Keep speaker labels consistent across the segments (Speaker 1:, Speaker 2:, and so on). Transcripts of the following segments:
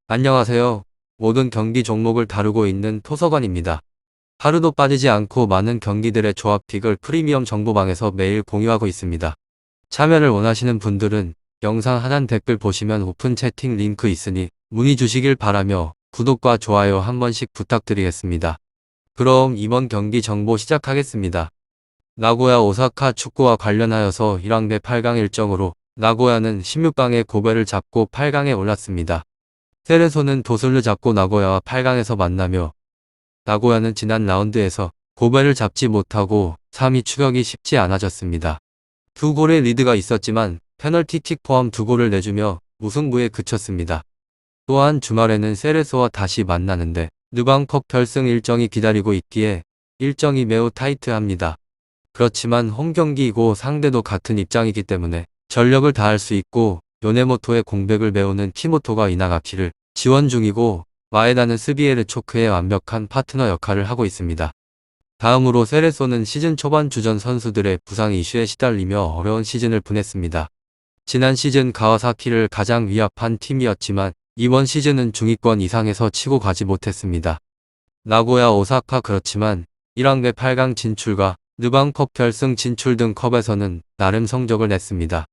Speaker 1: 안녕하세요. 모든 경기 종목을 다루고 있는 토서관입니다. 하루도 빠지지 않고 많은 경기들의 조합픽을 프리미엄 정보방에서 매일 공유하고 있습니다. 참여를 원하시는 분들은 영상 하단 댓글 보시면 오픈 채팅 링크 있으니 문의 주시길 바라며 구독과 좋아요 한 번씩 부탁드리겠습니다. 그럼 이번 경기 정보 시작하겠습니다. 나고야 오사카 축구와 관련하여서 1왕대 8강 일정으로 나고야는 16강에 고베를 잡고 8강에 올랐습니다. 세레소는 도솔를 잡고 나고야와 8강에서 만나며 나고야는 지난 라운드에서 고베를 잡지 못하고 3위 추격이 쉽지 않아졌습니다. 두 골의 리드가 있었지만 페널티킥 포함 두 골을 내주며 무승부에 그쳤습니다. 또한 주말에는 세레소와 다시 만나는데 르방컵 결승 일정이 기다리고 있기에 일정이 매우 타이트합니다. 그렇지만 홈경기이고 상대도 같은 입장이기 때문에 전력을 다할 수 있고 요네모토의 공백을 메우는 키모토가 이나가키를 지원 중이고 마에다는 스비에르 초크의 완벽한 파트너 역할을 하고 있습니다. 다음으로 세레소는 시즌 초반 주전 선수들의 부상 이슈에 시달리며 어려운 시즌을 보냈습니다. 지난 시즌 가와사키를 가장 위압한 팀이었지만 이번 시즌은 중위권 이상에서 치고 가지 못했습니다. 나고야 오사카 그렇지만 1왕대 8강 진출과 르방컵 결승 진출 등 컵에서는 나름 성적을 냈습니다.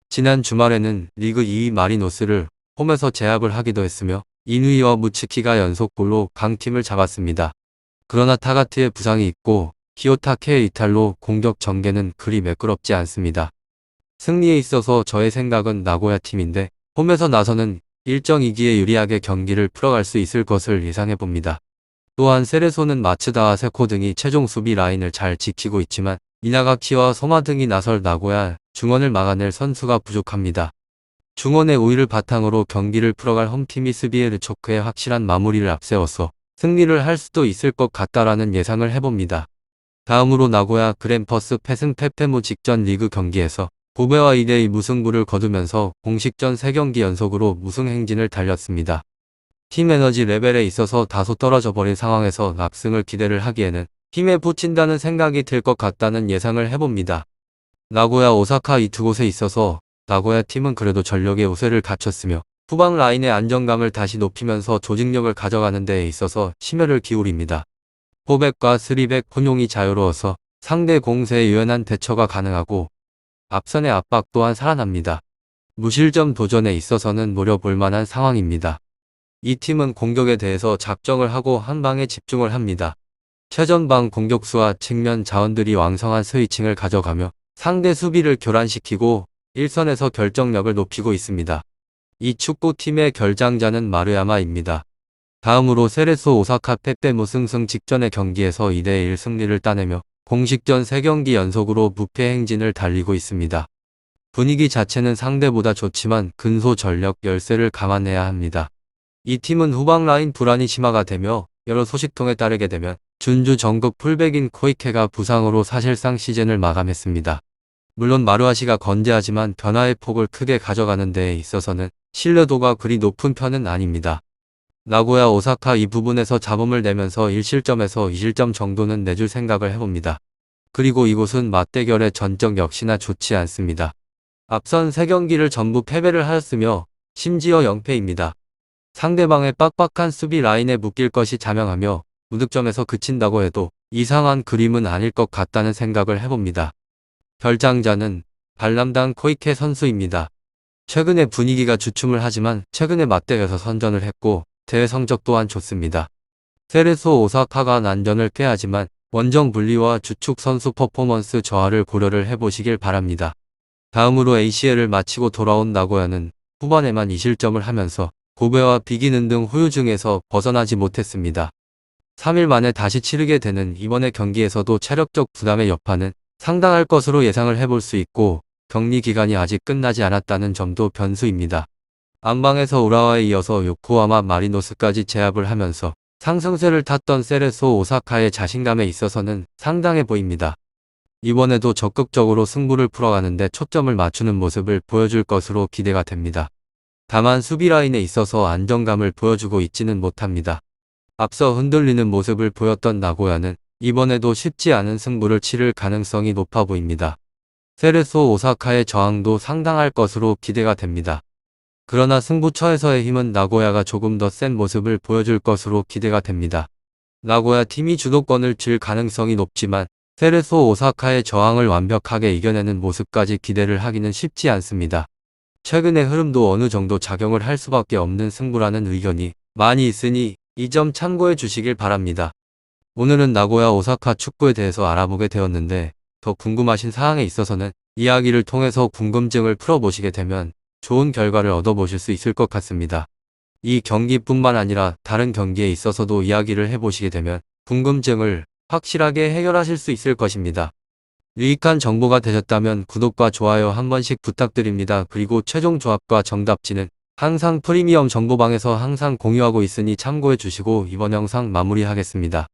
Speaker 1: 지난 주말에는 리그 2위 마리노스를 홈에서 제압을 하기도 했으며 이누이와 무츠키가 연속골로 강팀을 잡았습니다. 그러나 타가트의 부상이 있고 키요타케의 이탈로 공격 전개는 그리 매끄럽지 않습니다. 승리에 있어서 저의 생각은 나고야 팀인데 홈에서 나서는 일정 2기에 유리하게 경기를 풀어갈 수 있을 것을 예상해봅니다. 또한 세레소는 마츠다와 세코 등이 최종 수비 라인을 잘 지키고 있지만 이나가키와 소마 등이 나설 나고야 중원을 막아낼 선수가 부족합니다. 중원의 우위를 바탕으로 경기를 풀어갈 홈팀이 스비에르 초크의 확실한 마무리를 앞세워서 승리를 할 수도 있을 것 같다라는 예상을 해봅니다. 다음으로 나고야 그랜퍼스 패승 페페무 직전 리그 경기에서 고베와 2대2 무승부를 거두면서 공식전 3경기 연속으로 무승 행진을 달렸습니다. 팀 에너지 레벨에 있어서 다소 떨어져 버린 상황에서 낙승을 기대를 하기에는 힘에 부친다는 생각이 들 것 같다는 예상을 해봅니다. 나고야 오사카 이 두 곳에 있어서 나고야 팀은 그래도 전력의 우세를 갖췄으며 후방 라인의 안정감을 다시 높이면서 조직력을 가져가는 데에 있어서 심혈을 기울입니다. 포백과 3백 혼용이 자유로워서 상대 공세에 유연한 대처가 가능하고 앞선의 압박 또한 살아납니다. 무실점 도전에 있어서는 노려볼 만한 상황입니다. 이 팀은 공격에 대해서 작정을 하고 한 방에 집중을 합니다. 최전방 공격수와 측면 자원들이 왕성한 스위칭을 가져가며 상대 수비를 교란시키고 일선에서 결정력을 높이고 있습니다. 이 축구팀의 결장자는 마르야마입니다. 다음으로 세레소 오사카 페페무 승승 직전의 경기에서 2대1 승리를 따내며 공식전 3경기 연속으로 무패 행진을 달리고 있습니다. 분위기 자체는 상대보다 좋지만 근소 전력 열세를 감안해야 합니다. 이 팀은 후방 라인 불안이 심화가 되며 여러 소식통에 따르게 되면 준주 정급 풀백인 코이케가 부상으로 사실상 시즌을 마감했습니다. 물론 마루아시가 건재하지만 변화의 폭을 크게 가져가는 데에 있어서는 신뢰도가 그리 높은 편은 아닙니다. 나고야 오사카 이 부분에서 잡음을 내면서 1실점에서 2실점 정도는 내줄 생각을 해봅니다. 그리고 이곳은 맞대결의 전적 역시나 좋지 않습니다. 앞선 3경기를 전부 패배를 하였으며 심지어 0패입니다. 상대방의 빡빡한 수비 라인에 묶일 것이 자명하며 무득점에서 그친다고 해도 이상한 그림은 아닐 것 같다는 생각을 해봅니다. 결장자는 발람당 코이케 선수입니다. 최근에 분위기가 주춤을 하지만 최근에 맞대결에서 선전을 했고 대회 성적 또한 좋습니다. 세레소 오사카가 난전을 꾀하지만 원정 분리와 주축 선수 퍼포먼스 저하를 고려를 해보시길 바랍니다. 다음으로 ACL을 마치고 돌아온 나고야는 후반에만 2실점을 하면서 고베와 비기는 등 후유증에서 벗어나지 못했습니다. 3일 만에 다시 치르게 되는 이번의 경기에서도 체력적 부담의 여파는 상당할 것으로 예상을 해볼 수 있고 격리 기간이 아직 끝나지 않았다는 점도 변수입니다. 안방에서 우라와에 이어서 요코하마 마리노스까지 제압을 하면서 상승세를 탔던 세레소 오사카의 자신감에 있어서는 상당해 보입니다. 이번에도 적극적으로 승부를 풀어가는데 초점을 맞추는 모습을 보여줄 것으로 기대가 됩니다. 다만 수비 라인에 있어서 안정감을 보여주고 있지는 못합니다. 앞서 흔들리는 모습을 보였던 나고야는 이번에도 쉽지 않은 승부를 치를 가능성이 높아 보입니다. 세레소 오사카의 저항도 상당할 것으로 기대가 됩니다. 그러나 승부처에서의 힘은 나고야가 조금 더 센 모습을 보여줄 것으로 기대가 됩니다. 나고야 팀이 주도권을 쥘 가능성이 높지만 세레소 오사카의 저항을 완벽하게 이겨내는 모습까지 기대를 하기는 쉽지 않습니다. 최근의 흐름도 어느 정도 작용을 할 수밖에 없는 승부라는 의견이 많이 있으니 이 점 참고해 주시길 바랍니다. 오늘은 나고야 오사카 축구에 대해서 알아보게 되었는데 더 궁금하신 사항에 있어서는 이야기를 통해서 궁금증을 풀어보시게 되면 좋은 결과를 얻어보실 수 있을 것 같습니다. 이 경기뿐만 아니라 다른 경기에 있어서도 이야기를 해보시게 되면 궁금증을 확실하게 해결하실 수 있을 것입니다. 유익한 정보가 되셨다면 구독과 좋아요 한 번씩 부탁드립니다. 그리고 최종 조합과 정답지는 항상 프리미엄 정보방에서 항상 공유하고 있으니 참고해 주시고 이번 영상 마무리하겠습니다.